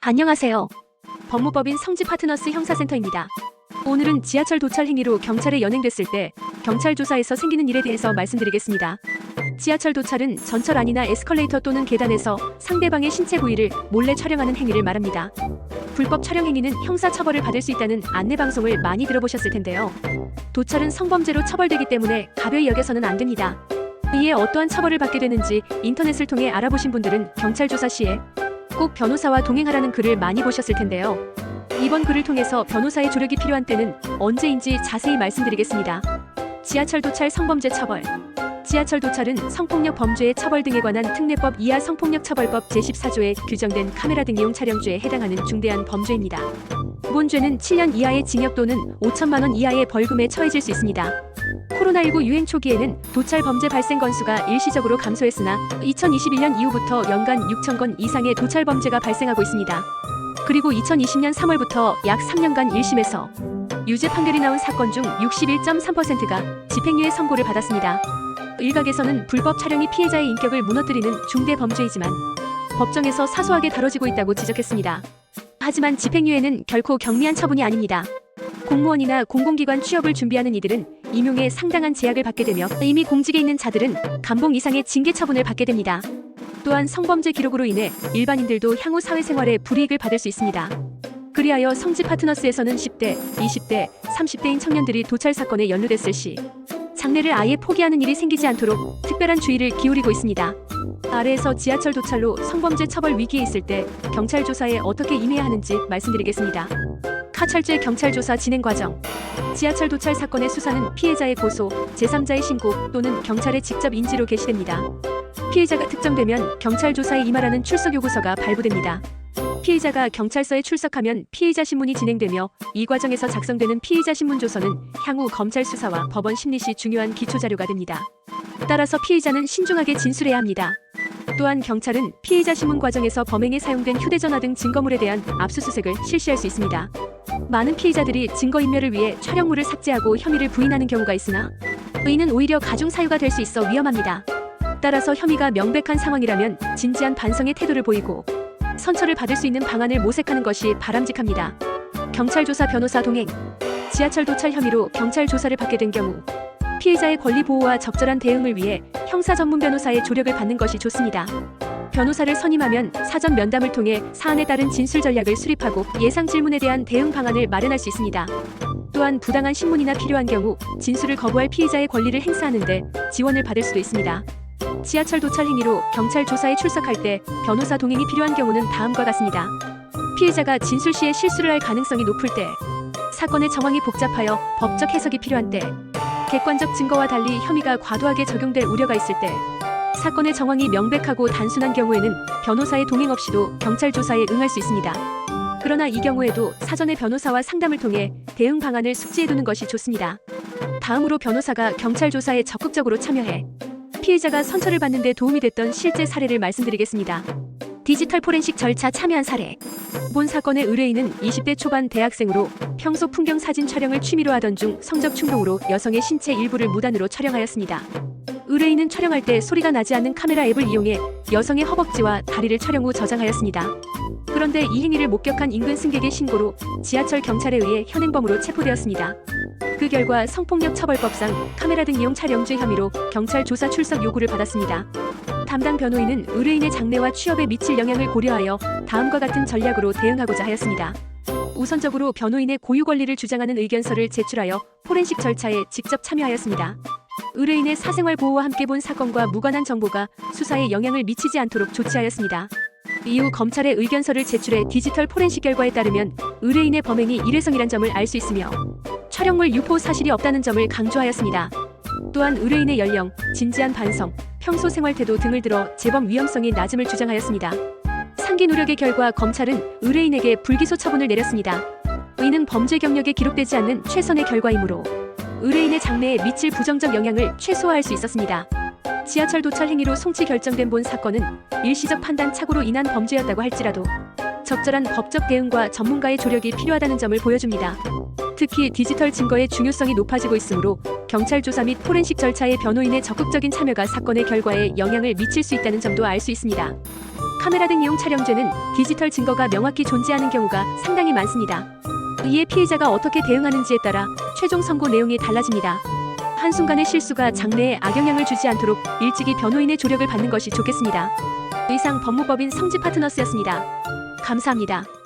안녕하세요. 법무법인 성지파트너스 형사센터입니다. 오늘은 지하철 도찰 행위로 경찰에 연행됐을 때 경찰 조사에서 생기는 일에 대해서 말씀드리겠습니다. 지하철 도찰은 전철 안이나 에스컬레이터 또는 계단에서 상대방의 신체 부위를 몰래 촬영하는 행위를 말합니다. 불법 촬영 행위는 형사 처벌을 받을 수 있다는 안내 방송을 많이 들어보셨을 텐데요. 도찰은 성범죄로 처벌되기 때문에 가벼이 여겨서는 안 됩니다. 이에 어떠한 처벌을 받게 되는지 인터넷을 통해 알아보신 분들은 경찰 조사 시에 꼭 변호사와 동행하라는 글을 많이 보셨을 텐데요. 이번 글을 통해서 변호사의 조력이 필요한 때는 언제인지 자세히 말씀드리겠습니다. 지하철 도찰 성범죄 처벌. 지하철 도찰은 성폭력 범죄의 처벌 등에 관한 특례법 이하 성폭력처벌법 제14조에 규정된 카메라 등 이용 촬영죄에 해당하는 중대한 범죄입니다. 본 죄는 7년 이하의 징역 또는 5천만 원 이하의 벌금에 처해질 수 있습니다. 코로나19 유행 초기에는 도찰 범죄 발생 건수가 일시적으로 감소했으나 2021년 이후부터 연간 6천 건 이상의 도찰 범죄가 발생하고 있습니다. 그리고 2020년 3월부터 약 3년간 1심에서 유죄 판결이 나온 사건 중 61.3%가 집행유예 선고를 받았습니다. 일각에서는 불법 촬영이 피해자의 인격을 무너뜨리는 중대 범죄이지만 법정에서 사소하게 다뤄지고 있다고 지적했습니다. 하지만 집행유예는 결코 경미한 처분이 아닙니다. 공무원이나 공공기관 취업을 준비하는 이들은 임용에 상당한 제약을 받게 되며 이미 공직에 있는 자들은 감봉 이상의 징계 처분을 받게 됩니다. 또한 성범죄 기록으로 인해 일반인들도 향후 사회생활에 불이익을 받을 수 있습니다. 그리하여 성지파트너스에서는 10대, 20대, 30대인 청년들이 도찰 사건에 연루됐을 시 장래를 아예 포기하는 일이 생기지 않도록 특별한 주의를 기울이고 있습니다. 아래에서 지하철 도찰로 성범죄 처벌 위기에 있을 때 경찰 조사에 어떻게 임해야 하는지 말씀드리겠습니다. 카철죄 경찰 조사 진행 과정. 지하철 도찰 사건의 수사는 피해자의 고소, 제3자의 신고 또는 경찰의 직접 인지로 개시됩니다. 피해자가 특정되면 경찰 조사에 임하라는 출석 요구서가 발부됩니다. 피해자가 경찰서에 출석하면 피의자 신문이 진행되며 이 과정에서 작성되는 피의자 신문 조서는 향후 검찰 수사와 법원 심리 시 중요한 기초 자료가 됩니다. 따라서 피의자는 신중하게 진술해야 합니다. 또한 경찰은 피의자 신문 과정에서 범행에 사용된 휴대전화 등 증거물에 대한 압수수색을 실시할 수 있습니다. 많은 피의자들이 증거인멸을 위해 촬영물을 삭제하고 혐의를 부인하는 경우가 있으나 이는 오히려 가중 사유가 될 수 있어 위험합니다. 따라서 혐의가 명백한 상황이라면 진지한 반성의 태도를 보이고 선처를 받을 수 있는 방안을 모색하는 것이 바람직합니다. 경찰 조사 변호사 동행. 지하철 도찰 혐의로 경찰 조사를 받게 된 경우 피해자의 권리 보호와 적절한 대응을 위해 형사 전문 변호사의 조력을 받는 것이 좋습니다. 변호사를 선임하면 사전 면담을 통해 사안에 따른 진술 전략을 수립하고 예상 질문에 대한 대응 방안을 마련할 수 있습니다. 또한 부당한 신문이나 필요한 경우 진술을 거부할 피해자의 권리를 행사하는 데 지원을 받을 수도 있습니다. 지하철 도찰 행위로 경찰 조사에 출석할 때 변호사 동행이 필요한 경우는 다음과 같습니다. 피해자가 진술 시에 실수를 할 가능성이 높을 때, 사건의 정황이 복잡하여 법적 해석이 필요한 때, 객관적 증거와 달리 혐의가 과도하게 적용될 우려가 있을 때, 사건의 정황이 명백하고 단순한 경우에는 변호사의 동행 없이도 경찰 조사에 응할 수 있습니다. 그러나 이 경우에도 사전에 변호사와 상담을 통해 대응 방안을 숙지해두는 것이 좋습니다. 다음으로 변호사가 경찰 조사에 적극적으로 참여해 피해자가 선처를 받는 데 도움이 됐던 실제 사례를 말씀드리겠습니다. 디지털 포렌식 절차 참여한 사례. 본 사건의 의뢰인은 20대 초반 대학생으로 평소 풍경 사진 촬영을 취미로 하던 중 성적 충동으로 여성의 신체 일부를 무단으로 촬영하였습니다. 의뢰인은 촬영할 때 소리가 나지 않는 카메라 앱을 이용해 여성의 허벅지와 다리를 촬영 후 저장하였습니다. 그런데 이 행위를 목격한 인근 승객의 신고로 지하철 경찰에 의해 현행범으로 체포되었습니다. 그 결과 성폭력처벌법상 카메라 등 이용 촬영죄 혐의로 경찰 조사 출석 요구를 받았습니다. 담당 변호인은 의뢰인의 장래와 취업에 미칠 영향을 고려하여 다음과 같은 전략으로 대응하고자 하였습니다. 우선적으로 변호인의 고유 권리를 주장하는 의견서를 제출하여 포렌식 절차에 직접 참여하였습니다. 의뢰인의 사생활 보호와 함께 본 사건과 무관한 정보가 수사에 영향을 미치지 않도록 조치하였습니다. 이후 검찰에 의견서를 제출해 디지털 포렌식 결과에 따르면 의뢰인의 범행이 일회성이란 점을 알 수 있으며 촬영물 유포 사실이 없다는 점을 강조하였습니다. 또한 의뢰인의 연령, 진지한 반성, 평소 생활 태도 등을 들어 재범 위험성이 낮음을 주장하였습니다. 상기 노력의 결과 검찰은 의뢰인에게 불기소 처분을 내렸습니다. 이는 범죄 경력에 기록되지 않는 최선의 결과이므로 의뢰인의 장래에 미칠 부정적 영향을 최소화할 수 있었습니다. 지하철 도찰 행위로 송치 결정된 본 사건은 일시적 판단 착오로 인한 범죄였다고 할지라도 적절한 법적 대응과 전문가의 조력이 필요하다는 점을 보여줍니다. 특히 디지털 증거의 중요성이 높아지고 있으므로 경찰 조사 및 포렌식 절차의 변호인의 적극적인 참여가 사건의 결과에 영향을 미칠 수 있다는 점도 알 수 있습니다. 카메라 등 이용 촬영죄는 디지털 증거가 명확히 존재하는 경우가 상당히 많습니다. 이에 피해자가 어떻게 대응하는지에 따라 최종 선고 내용이 달라집니다. 한순간의 실수가 장래에 악영향을 주지 않도록 일찍이 변호인의 조력을 받는 것이 좋겠습니다. 이상 법무법인 성지 파트너스였습니다. 감사합니다.